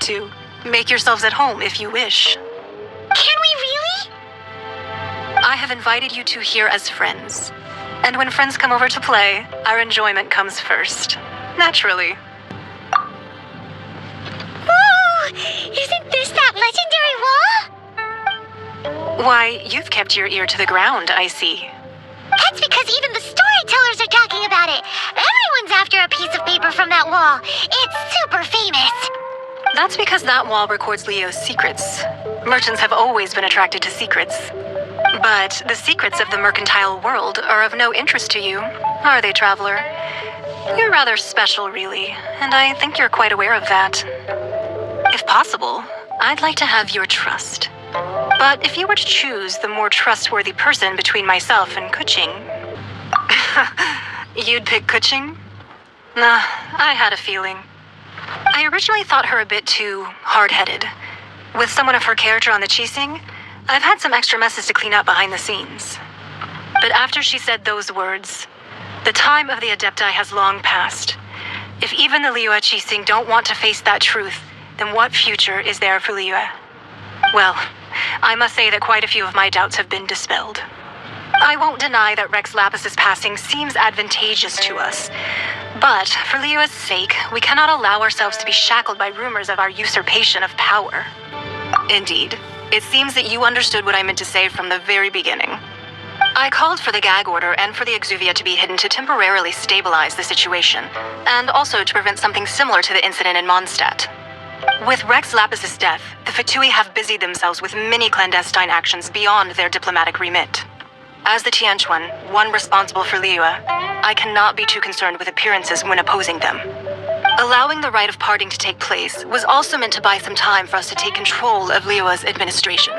to. Make yourselves at home if you wish. Can we really? I have invited you two here as friends. And when friends come over to play, our enjoyment comes first. Naturally. Whoa! Isn't this that legendary wall? Why, you've kept your ear to the ground, I see. That's because even the storytellers are talking about it. Everyone's after a piece of paper from that wall. It's super famous. That's because that wall records Leo's secrets. Merchants have always been attracted to secrets. But the secrets of the mercantile world are of no interest to you, are they, traveler? You're rather special, really, and I think you're quite aware of that. If possible, I'd like to have your trust. But if you were to choose the more trustworthy person between myself and Kuching... You'd pick Kuching? Nah, I had a feeling. I originally thought her a bit too hard-headed. With someone of her character on the Qixing, I've had some extra messes to clean up behind the scenes. But after she said those words, the time of the Adepti has long passed. If even the Liyue Qixing don't want to face that truth, then what future is there for Liyue? Well, I must say that quite a few of my doubts have been dispelled. I won't deny that Rex Lapis's passing seems advantageous to us. But for Liyue's sake, we cannot allow ourselves to be shackled by rumors of our usurpation of power. Indeed, it seems that you understood what I meant to say from the very beginning. I called for the gag order and for the exuvia to be hidden to temporarily stabilize the situation, and also to prevent something similar to the incident in Mondstadt. With Rex Lapis's death, the Fatui have busied themselves with many clandestine actions beyond their diplomatic remit. As the Tianquan, one responsible for Liyue, I cannot be too concerned with appearances when opposing them. Allowing the rite of parting to take place was also meant to buy some time for us to take control of Liyue's administration.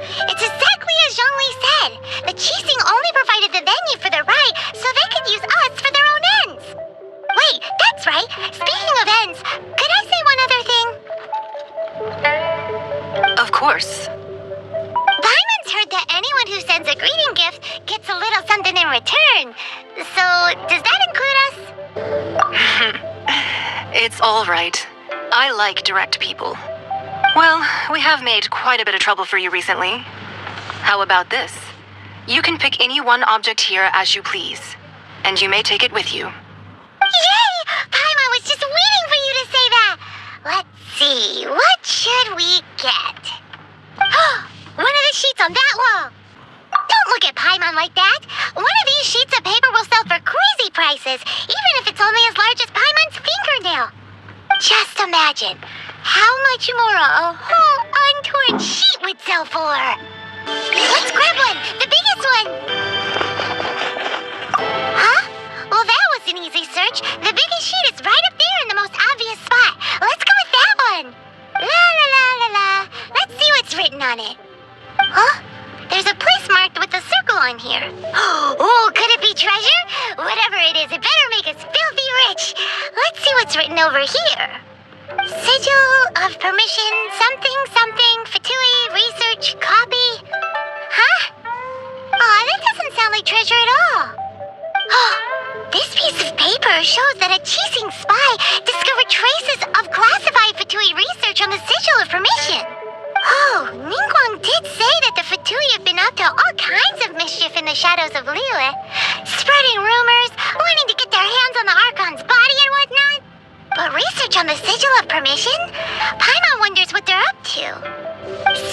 It's exactly as Zhongli said. The Qixing only provided the venue for the rite so they could use us for their own ends. Wait, that's right. Speaking of ends, could I say one other thing? Of course. Paimon's heard that anyone who sends a greeting gift gets a little something in return. So, does that include us? It's all right. I like direct people. Well, we have made quite a bit of trouble for you recently. How about this? You can pick any one object here as you please, and you may take it with you. Yay! Paimon was just waiting for you to say that! Let's see, what should we get? One of the sheets on that wall! Don't look at Paimon like that! One of these sheets of paper will sell for crazy prices, even if it's only as large as Paimon's fingernail. Just imagine how much more a whole untorn sheet would sell for. Let's grab one, the biggest one. Huh? Well, that was an easy search. The biggest sheet is right up there in the most obvious spot. Let's go with that one. La la la la la. Let's see what's written on it. Huh? There's a place marked with a circle on here. Oh, could it be treasure? Whatever it is, it better make us filthy rich. Let's see what's written over here. Sigil of permission, something, something, Fatui, research, copy. Huh? Aw, that doesn't sound like treasure at all. This piece of paper shows that a Qixing spy discovered traces of classified Fatui research on the Sigil of permission. Oh, Ningguang did say that the Fatui have been up to all kinds of mischief in the shadows of Liyue, spreading rumors, wanting to get their hands on the Archon's body and whatnot. But research on the Sigil of permission? Paimon wonders what they're up to.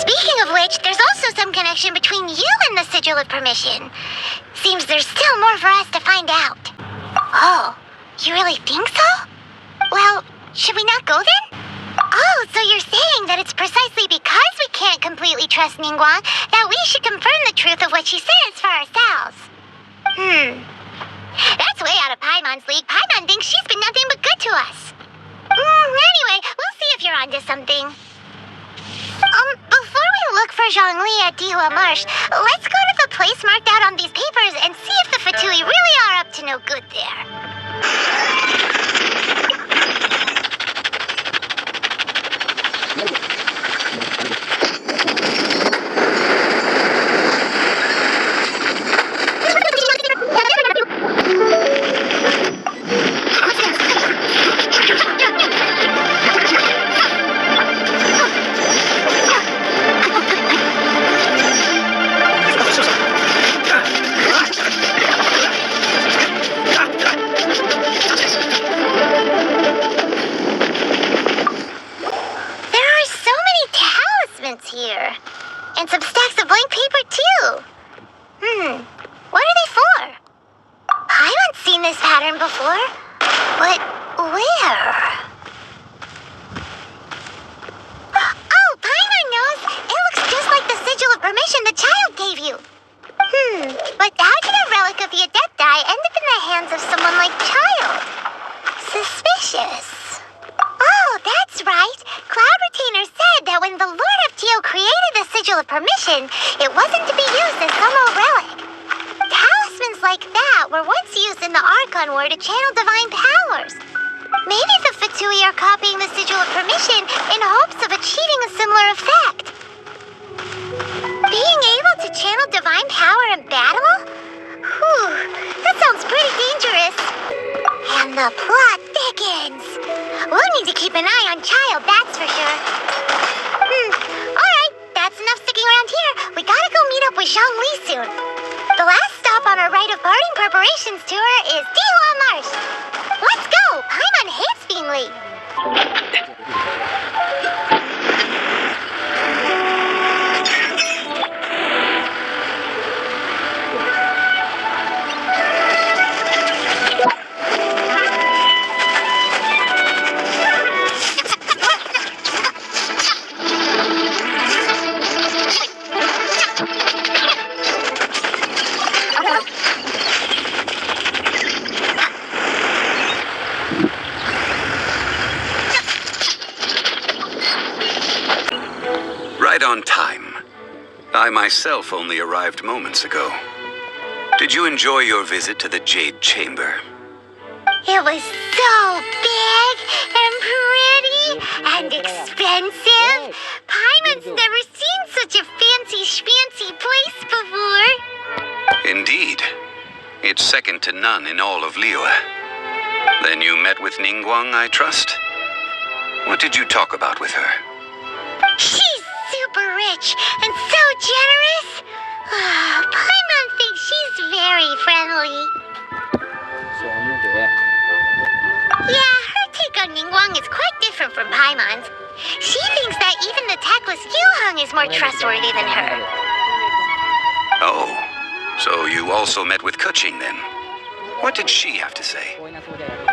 Speaking of which, there's also some connection between you and the Sigil of permission. Seems there's still more for us to find out. Oh, you really think so? Well, should we not go then? Oh, so you're saying that it's precisely because we can't completely trust Ningguang that we should confirm the truth of what she says for ourselves. That's way out of Paimon's league. Paimon thinks she's been nothing but good to us. Anyway, we'll see if you're onto something. Before we look for Zhongli at Dihua Marsh, let's go to the place marked out on these papers and see if the Fatui really are up to no good there. here. And some stacks of blank paper, too. What are they for? I haven't seen this pattern before. But where? Oh, Paimon knows. It looks just like the sigil of permission the child gave you. But how did a relic of the Adepti end up in the hands of someone like Child? Suspicious. Oh, that's right. Cloud Retainer said that when the Lord of Teo created the sigil of permission, it wasn't to be used as some old relic. Talismans like that were once used in the Archon War to channel divine powers. Maybe the Fatui are copying the sigil of permission in hopes of achieving a similar effect. Being able to channel divine power in battle? Whew, that sounds pretty dangerous. And the plot thickens. We'll need to keep an eye on Child, that's for sure. Alright, that's enough sticking around here. We gotta go meet up with Zhongli soon. The last stop on our rite of parting preparations tour is Dihua Marsh. Let's go! Paimon hates being late. Right on time. I myself only arrived moments ago. Did you enjoy your visit to the Jade Chamber? It was so big and pretty and expensive. Paimon's never seen such a fancy place before. Indeed. It's second to none in all of Liyue. Then you met with Ningguang, I trust? What did you talk about with her? She's super rich and so generous. Paimon thinks she's very friendly. Yeah, her take on Ningguang is quite different from Paimon's. She thinks that even the tactless Yuheng is more trustworthy than her. Oh, so you also met with Keqing then? What did she have to say?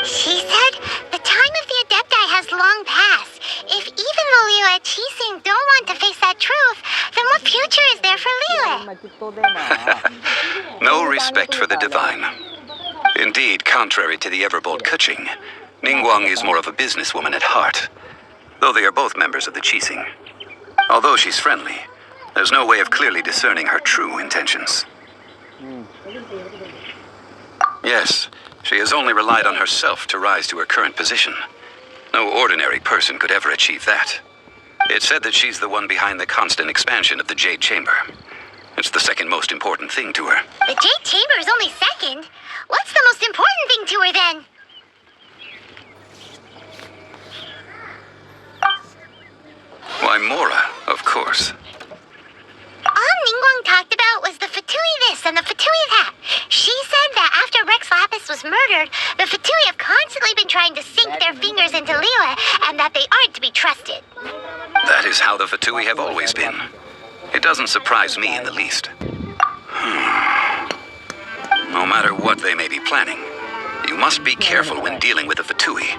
She said the time of the Adepti has long passed. If even the Liyue Qixing don't want to face that truth, then what future is there for Liyue? No respect for the divine. Indeed, contrary to the ever-bold Keqing, Ningguang is more of a businesswoman at heart, though they are both members of the Qixing. Although she's friendly, there's no way of clearly discerning her true intentions. Yes, she has only relied on herself to rise to her current position. No ordinary person could ever achieve that. It's said that she's the one behind the constant expansion of the Jade Chamber. It's the second most important thing to her. The Jade Chamber is only second. What's the most important thing to her then? Why, Mora, of course. All Ningguang talked about was the Fatui this and the Fatui that. She said that after Rex Lapis was murdered, the Fatui have constantly been trying to sink their fingers into Liyue, and that they aren't to be trusted. That is how the Fatui have always been. It doesn't surprise me in the least. No matter what they may be planning, you must be careful when dealing with the Fatui.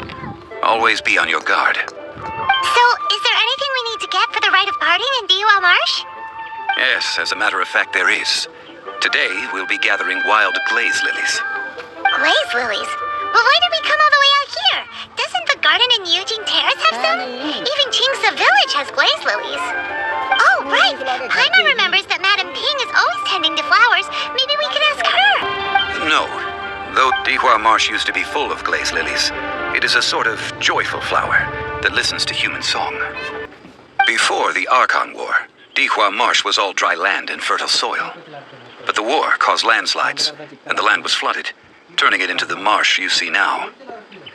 Always be on your guard. So, is there anything we need to get for the rite of parting in Dihua Marsh? Yes, as a matter of fact, there is. Today, we'll be gathering wild glaze lilies. Glaze lilies? But why did we come all the way out here? Doesn't the garden in Yujing Terrace have some? Even Qingse Village has glaze lilies. Oh, right! Paimon remembers that Madame Ping is always tending to flowers. Maybe we could ask her. No. Though Dihua Marsh used to be full of glaze lilies, it is a sort of joyful flower that listens to human song. Before the Archon War, Dihua Marsh was all dry land and fertile soil. But the war caused landslides, and the land was flooded, turning it into the marsh you see now.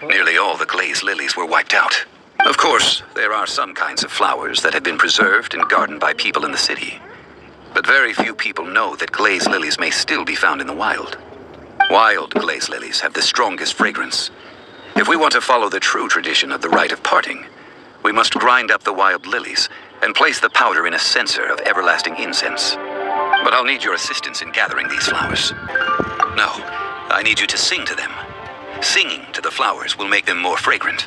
Nearly all the glaze lilies were wiped out. Of course, there are some kinds of flowers that have been preserved and gardened by people in the city. But very few people know that glaze lilies may still be found in the wild. Wild glaze lilies have the strongest fragrance. If we want to follow the true tradition of the rite of parting, we must grind up the wild lilies and place the powder in a censer of everlasting incense. But I'll need your assistance in gathering these flowers. No, I need you to sing to them. Singing to the flowers will make them more fragrant.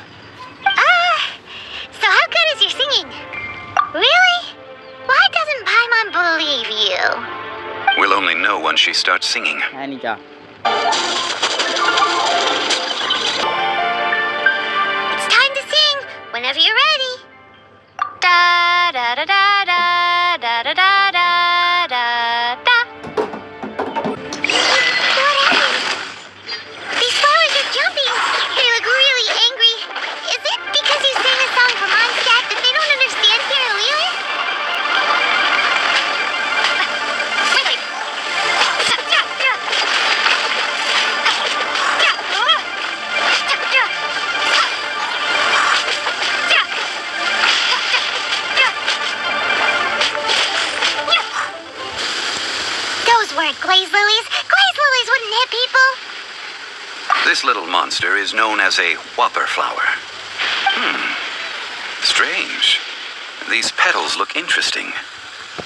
So how good is your singing? Really? Why doesn't Paimon believe you? We'll only know once she starts singing. Anika. It's time to sing, whenever you're ready. Da da da da da da da da da da da. What happened? These flowers are jumping. They look really angry. Is it because you sang a song for Mondstadt that they don't understand here, Lewis? Wait. Those weren't glaze lilies. Glaze lilies wouldn't hit people. This little monster is known as a whopper flower. Strange. These petals look interesting.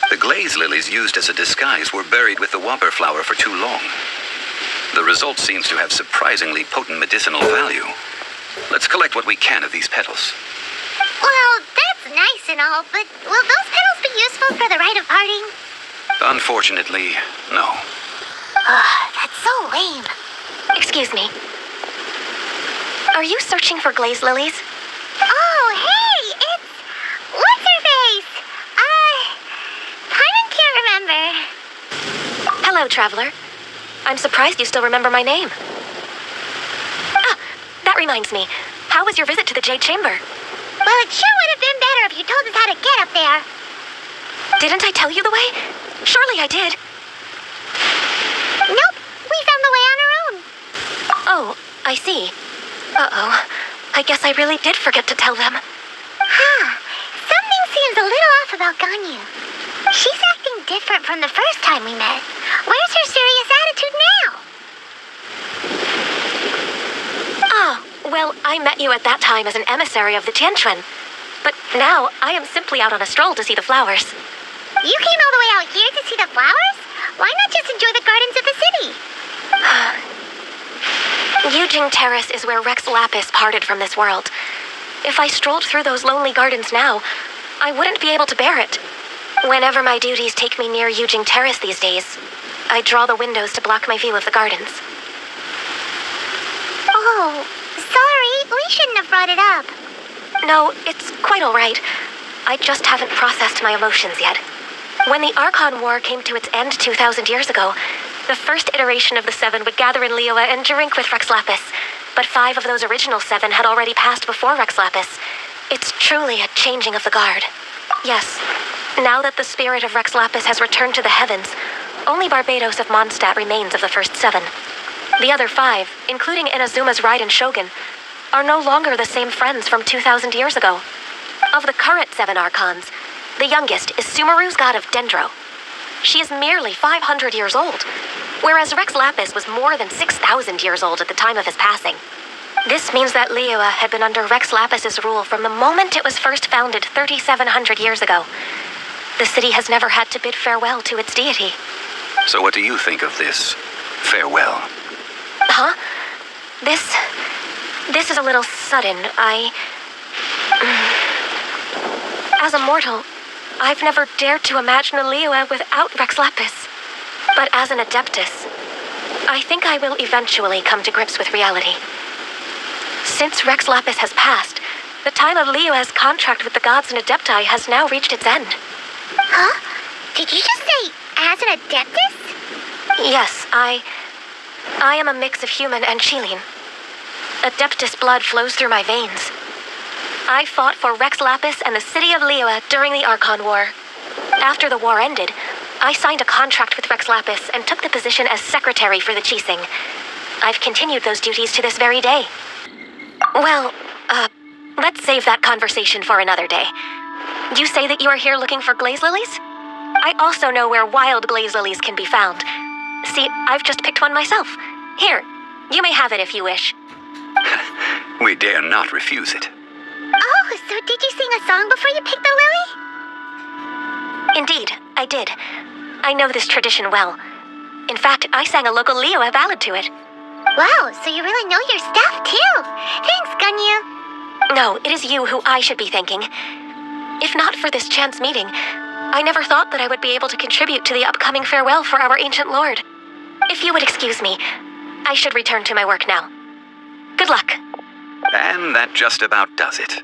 The glaze lilies used as a disguise were buried with the whopper flower for too long. The result seems to have surprisingly potent medicinal value. Let's collect what we can of these petals. Well, that's nice and all, but will those petals be useful for the rite of parting? Unfortunately, no. That's so lame. Excuse me. Are you searching for glaze lilies? Oh, hey, it's... What's her face? Paimon can't remember. Hello, traveler. I'm surprised you still remember my name. Ah, that reminds me. How was your visit to the Jade Chamber? Well, it sure would have been better if you told us how to get up there. Didn't I tell you the way? Surely I did. Nope, we found the way on our own. Oh, I see. Uh-oh. I guess I really did forget to tell them. Something seems a little off about Ganyu. She's acting different from the first time we met. Where's her serious attitude now? Ah, well, I met you at that time as an emissary of the Tianquan. But now, I am simply out on a stroll to see the flowers. You came all the way out here to see the flowers? Why not just enjoy the gardens of the city? Yujing Terrace is where Rex Lapis parted from this world. If I strolled through those lonely gardens now, I wouldn't be able to bear it. Whenever my duties take me near Yujing Terrace these days, I draw the windows to block my view of the gardens. Oh, sorry, we shouldn't have brought it up. No, it's quite all right. I just haven't processed my emotions yet. When the Archon War came to its end 2,000 years ago, the first iteration of the Seven would gather in Liyue and drink with Rex Lapis. But 5 of those original 7 had already passed before Rex Lapis. It's truly a changing of the guard. Yes, now that the spirit of Rex Lapis has returned to the heavens, only Barbados of Mondstadt remains of the first 7. The other 5, including Inazuma's Raiden Shogun, are no longer the same friends from 2,000 years ago. Of the current 7 Archons, the youngest is Sumeru's god of Dendro. She is merely 500 years old, whereas Rex Lapis was more than 6,000 years old at the time of his passing. This means that Liyue had been under Rex Lapis's rule from the moment it was first founded 3,700 years ago. The city has never had to bid farewell to its deity. So what do you think of this farewell? Huh? This is a little sudden. As a mortal, I've never dared to imagine a Liyue without Rex Lapis. But as an Adeptus, I think I will eventually come to grips with reality. Since Rex Lapis has passed, the time of Liyue's contract with the gods and Adepti has now reached its end. Huh? Did you just say, as an Adeptus? Yes, I am a mix of human and Qilin. Adeptus blood flows through my veins. I fought for Rex Lapis and the city of Liyue during the Archon War. After the war ended, I signed a contract with Rex Lapis and took the position as secretary for the Qixing. I've continued those duties to this very day. Well, let's save that conversation for another day. You say that you are here looking for glaze lilies? I also know where wild glaze lilies can be found. See, I've just picked one myself. Here, you may have it if you wish. We dare not refuse it. Oh, so did you sing a song before you picked the lily? Indeed, I did. I know this tradition well. In fact, I sang a local Leo a ballad to it. Wow, so you really know your stuff, too. Thanks, Gunyu. No, it is you who I should be thanking. If not for this chance meeting, I never thought that I would be able to contribute to the upcoming farewell for our ancient lord. If you would excuse me, I should return to my work now. Good luck. And that just about does it.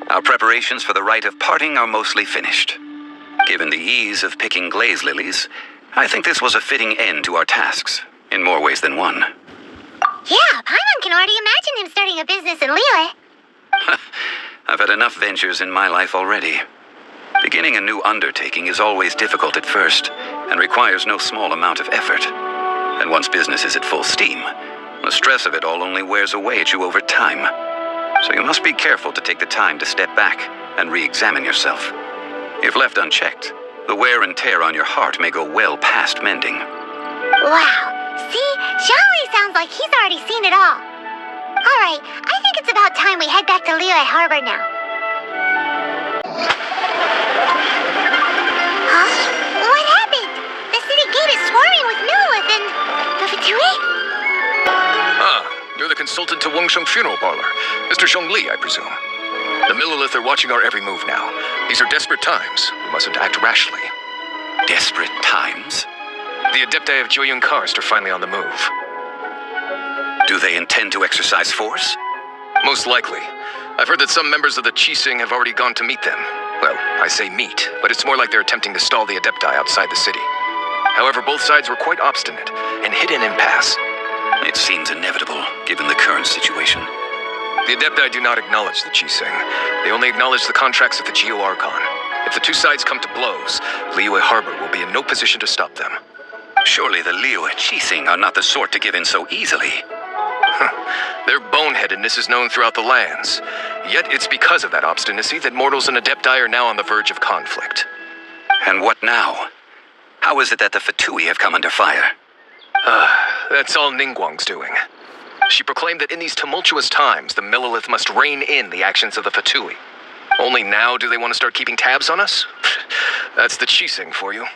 Our preparations for the rite of parting are mostly finished. Given the ease of picking glaze lilies, I think this was a fitting end to our tasks, in more ways than one. Yeah, Paimon can already imagine him starting a business in Liyue. I've had enough ventures in my life already. Beginning a new undertaking is always difficult at first, and requires no small amount of effort. And once business is at full steam, the stress of it all only wears away at you over time. So you must be careful to take the time to step back and re-examine yourself. If left unchecked, the wear and tear on your heart may go well past mending. Wow. See, Xiangli sounds like he's already seen it all. Alright, I think it's about time we head back to Liyue Harbor now. Huh? What happened? The city gate is swarming with Millilith and the Fatui? Ah, you're the consultant to Wangsheng Funeral Parlor. Mr. Zhongli, I presume. The Millilith are watching our every move now. These are desperate times. We mustn't act rashly. Desperate times? The Adepti of Joyun Karst are finally on the move. Do they intend to exercise force? Most likely. I've heard that some members of the Qixing have already gone to meet them. Well, I say meet, but it's more like they're attempting to stall the Adepti outside the city. However, both sides were quite obstinate and hit an impasse. It seems inevitable, given the current situation. The Adepti do not acknowledge the Qixing. They only acknowledge the contracts of the Geo Archon. If the two sides come to blows, Liyue Harbor will be in no position to stop them. Surely the Liyue Qixing are not the sort to give in so easily. Their boneheadedness is known throughout the lands. Yet it's because of that obstinacy that mortals and Adepti are now on the verge of conflict. And what now? How is it that the Fatui have come under fire? That's all Ningguang's doing. She proclaimed that in these tumultuous times, the Millilith must rein in the actions of the Fatui. Only now do they want to start keeping tabs on us? That's the Qixing for you.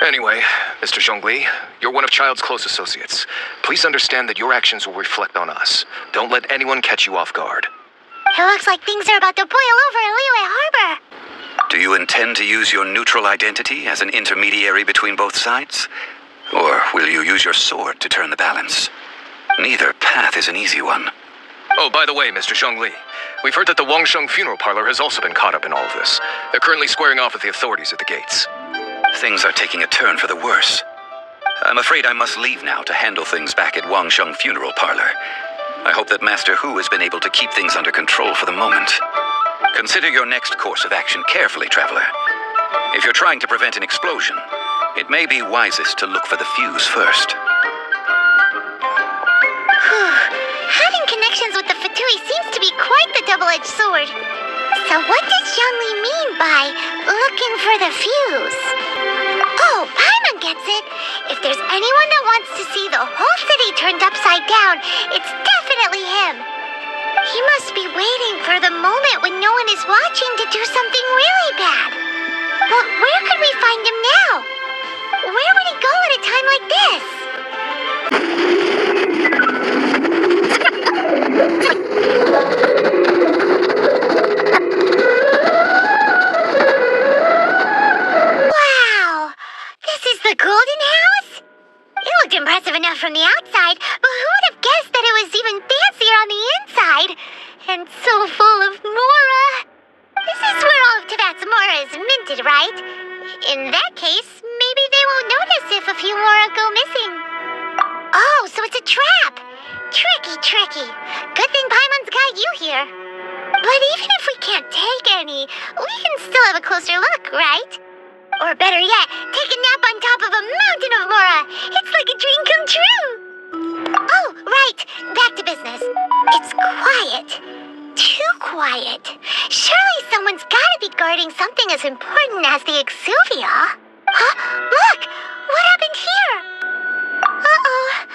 Anyway, Mr. Zhongli, you're one of Child's close associates. Please understand that your actions will reflect on us. Don't let anyone catch you off guard. It looks like things are about to boil over in Liyue Harbor. Do you intend to use your neutral identity as an intermediary between both sides? Or will you use your sword to turn the balance? Neither path is an easy one. Oh, by the way, Mr. Zhongli, we've heard that the Wangsheng Funeral Parlor has also been caught up in all of this. They're currently squaring off with the authorities at the gates. Things are taking a turn for the worse. I'm afraid I must leave now to handle things back at Wangsheng Funeral Parlor. I hope that Master Hu has been able to keep things under control for the moment. Consider your next course of action carefully, Traveler. If you're trying to prevent an explosion, it may be wisest to look for the fuse first. Having connections with the Fatui seems to be quite the double-edged sword. So what does Xiangli mean by looking for the fuse? Oh, Paimon gets it. If there's anyone that wants to see the whole city turned upside down, it's definitely him. He must be waiting for the moment when no one is watching to do something really bad. But where could we find him now? Where would he go at a time like this? Wow! This is the Golden House? It looked impressive enough from the outside, but who would have guessed that it was even fancier on the inside? And so full of Mora. This is where all of Tibet's Mora is minted, right? In that case, maybe they won't notice if a few Mora go missing. Oh, so it's a trap! Tricky, tricky. Good thing Paimon's got you here. But even if we can't take any, we can still have a closer look, right? Or better yet, take a nap on top of a mountain of Mora. It's like a dream come true. Oh, right. Back to business. It's quiet. Too quiet. Surely someone's gotta be guarding something as important as the Exuvia. Huh? Look! What happened here? Uh-oh.